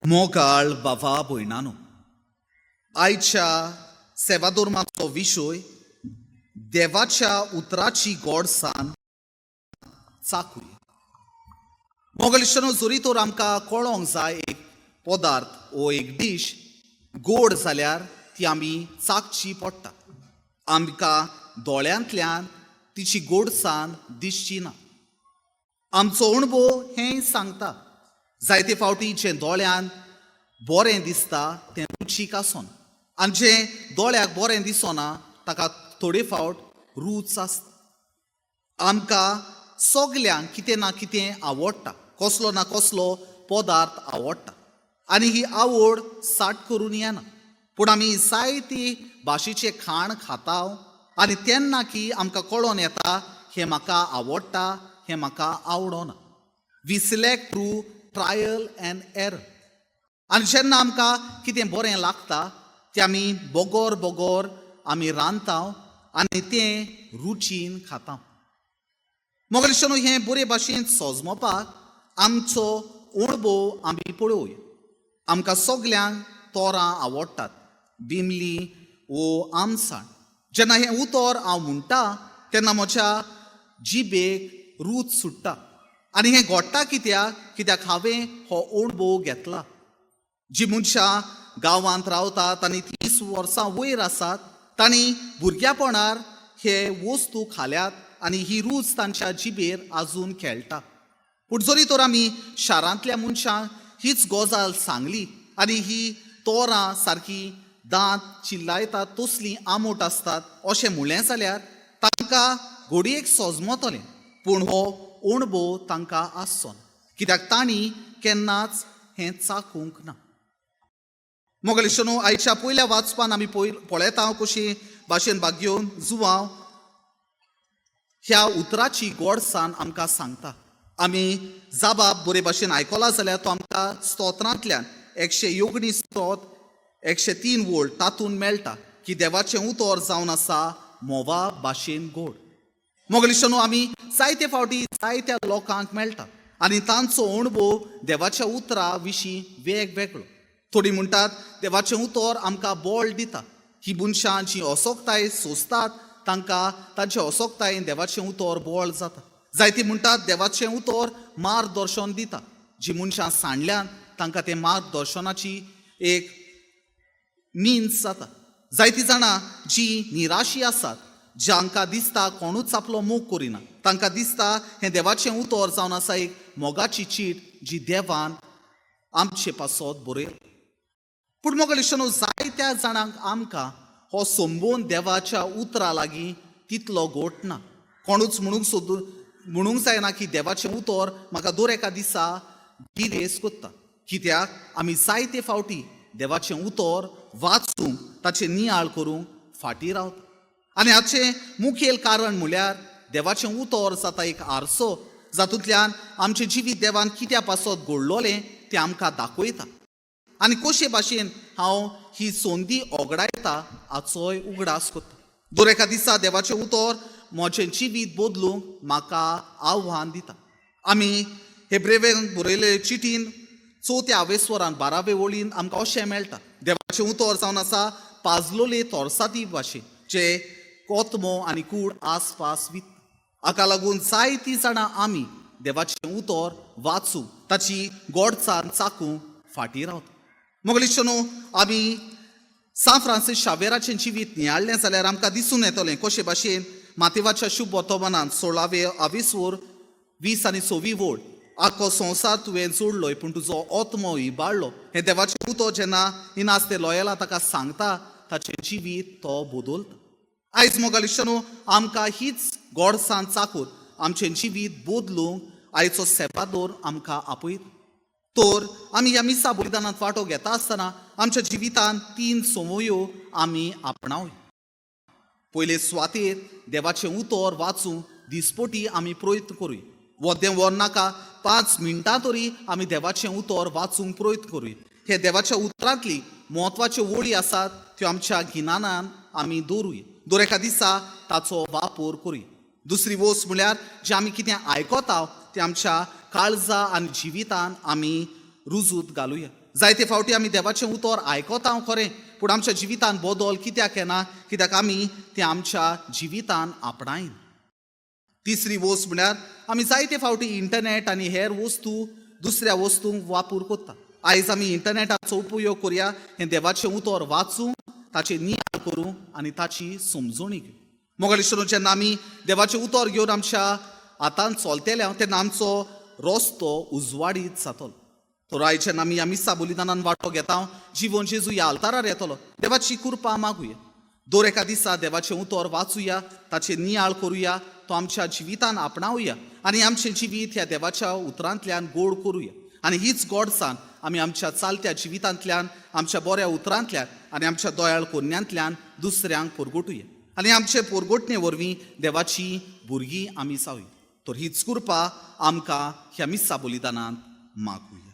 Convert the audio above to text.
मोगाळ बाबा भयणानो, आयच्या सेवाधर्माचो विशय देवाच्या उतराची गोडसाण चाकूय. मोगलिश्टनो, जरी तर आमकां कळोंक जाय एक पदार्थ वो एक डीश गोड जाल्यार ती आमी चाखची पडटा. आमकां दोळ्यांतल्यान तिची गोडसाण दिसची ना. आमचो अणभव हें सांगता. जायते फावटी जें दोळ्यान बरें दिसता तें रुचीक आसोना, आनी जें दोळ्याक बरें दिसना ताका थोडे फावट रूच आसता. आमकां सगल्यांक कितें ना कितें आवडटा, कसलो ना कसलो पदार्थ आवडटा, आनी ही आवड साट करून येना. पूण आमी जायती भाशेचें खाण खाता आनी तेन्ना की आमकां कळोन येता हें म्हाका आवडटा, हें म्हाका आवडना. We select through trial and error. आनी जेन्ना आमकां कितें बरें लागता तें आमी बोगोर बोगोर आमी रांदता आनी तें रुचीन खाता. मोगलिश्टनो, हें बरे भाशेन सोजमोवपाक आमचो अणभव आमी पळोवया. आमकां सगल्यांक तोरां आवडटात, बिमली वो आमसाण. जेन्ना हें उतर हांव म्हणटा तेन्ना म्हज्या जिबेक रूच सुट्टा. आनी हें घडटा कित्याक हांवें हो अणभव घेतला. जीं मनशां गांवांत रावतात आनी 30 वर्सां वयर आसात, तांणी भुरग्यापणार हे वस्तू खाल्यात आनी ही रूच तांच्या जिबेर आजून खेळटा. पूण जरी तर आमी शारांतल्या मनशांक हीच गजाल सांगली आनी ही तोरां सारकी दांत चिल्लायतात तसलीं आंबट आसतात अशें म्हणलें जाल्यार तांकां घडयेक सोजमोतलें. पूण हो अणभव तांकां आसचो ना, कित्याक तांणी केन्नाच हें चाखूंक ना. मोगलिश्टनो, आयच्या पयल्या वाचपान आमी पळयता कशी भाशेन भाग घेवन जुवांव ह्या उतराची गोडसाण आमकां सांगता. आमी जाबाब बरे भाशेन आयकला जाल्यार तो आमकां स्तोत्रांतल्यान 119 स्तोत्र 103 वोल्ट तातूंत मेळटा की देवाचें उतर जावन आसा मोवा भाशेन गोड. मोगलिश्टनो, आमी जायते फावटी जायत्या लोकांक मेळटा आनी तांचो अणभव देवाच्या उतरा विशीं वेगवेगळो. थोडीं म्हणटात देवाचें उतर आमकां बळ दिता. ही मनशां जीं असोकताय सोंसतात तांकां तांचे असोकतायेन देवाचें उतर बळ जाता. जायतीं म्हणटात देवाचें उतर मार्गदर्शन दिता. जीं मनशां सांडल्यान तांकां तें मार्गदर्शनाची एक मिन्स जाता. जायतीं जाणां जीं निराशी आसात, जांकां दिसता कोणूच आपलो मोग करिना, तांकां दिसता हें देवाचें उतर जावन आसा एक मोगाची चीट जी देवान आमचे पासत बरयल्या. पूण मोगलिश्टनो, जायत्या जाणांक आमकां हो संबोवन देवाच्या उतरा लागीं तितलो गोट ना. कोणूच म्हणूंक जायना की देवाचें उतर म्हाका दर एका दिसा गिरेस्त कोत्ता. कित्याक आमी जायते फावटी देवाचें उतर वाचूंक ताचें नियाळ करूंक फाटीं रावता. आनी हाचें मुखेल कारण म्हळ्यार देवाचें उतर जाता एक आरसो जातूंतल्यान आमचें जिवीत देवान कित्या पासत घडलोलें तें आमकां दाखयता. आनी कशे भाशेन हांव ही संदी ओगडायता हाचोय उगडास कोत्ता. दर एका दिसा देवाचें उतर म्हजें जिवीत बदलूंक म्हाका आव्हान दिता. आमी हेब्रेवेंत बरयले चिटीन 4थ्या आवेस्वरान 12वे वळीन आमकां अशें मेळटा. देवाचें उतर जावन आसा पाजलोले तोरसाती भाशेन जे कोतमो आनी कूड आसपास वित्ता. हाका लागून जायतीं जाणां आमी देवाचें उतर वाचूंक ताची गोडसाण चाखूंक फाटीं रावता. मोगलिश्टनो, आमी सान फ्रांसीस शावेराचें जिवीत नियाळ्ळें जाल्यार आमकां दिसून येतलें कशे भाशेन मातेवाच्या शुभ वर्तमानांत 16वे आवेस्वर 20 आनी 26 वोल्ट आख्खो संवसार तुवें जोडलोय पूण तुजो आत्मो इबाडलो. हें देवाचें उतर जेन्ना इनास ते लॉयला ताका सांगता ताचें जिवीत तो बदलता. आयज मोगलिश्टनो, आमकां हीच गोडसाण चाखून आमचें जिवीत बदलूंक आयचो सेवादोर आमकां आपयता. तर आमी ह्या मिसा बलिदानांत वांटो घेता आसतना आमच्या जिवितांत 3 संवयो आमी आपणावया. पयले सुवातेर देवाचें उतर वाचूंक दिसपटी आमी प्रयत्न करूया. वदें वर नाका 5 मिनटां तरी आमी देवाचें उतर वाचूंक प्रयत्न करूया. हे देवाच्या उतरांतली म्हत्वाच्यो वळी आसात त्यो आमच्या गिन्यानान आमी दवरुया. दर एका दिसा ताचो वापर करूया. दुसरी वस्त म्हळ्यार जें आमी कितें आयकता तें आमच्या काळजा आनी जिवितान आमी रुजूत घालुया. जायते फावटी आमी देवाचें उतर आयकता हांव खरें, पूण आमच्या जिवितान बदल कित्याक येना, कित्याक आमी तें आमच्या जिवितान आपणायन. तिसरी वस्त म्हळ्यार आमी जायते फावटी इंटरनेट आनी हेर वस्तू दुसऱ्या वस्तूंक वापर करता. आयज आमी इंटरनेटाचो उपयोग करुया हें देवाचें उतर वाचूं, ताचें नियाळ करूं आनी ताची समजणी घेवं. मोगाल इश्टो, जेन्ना आमी देवाचें उतर घेवन आमच्या हातान चलतले तेन्ना आमचो रस्तो उजवाडीत जातलो. तर आयज जेन्ना आमी ह्या मिसा बलिदानान वांटो घेता, जीवन जेजू ह्या आल्तारार येतलो, देवाची कृपा मागुया. दर एका दिसा देवाचें उतर वाचुया, ताचें नियाळ करुया, तो आमच्या जिवितान आपणावया आनी आमचें जिवीत ह्या देवाच्या उतरांतल्यान गोड करुया. आनी हीच गोडसाण आमी आमच्या चालत्या जिवितांतल्यान, आमच्या बऱ्या उतरांतल्यान आनी आमच्या दोयाळ कोन्यांतल्यान दुसऱ्यांक परगटुया. आनी आमचे परगटणे वरवीं देवाची भुरगीं आमी जावया. तर हीच कृपा आमकां ह्या मिसा बलिदानांत मागुया.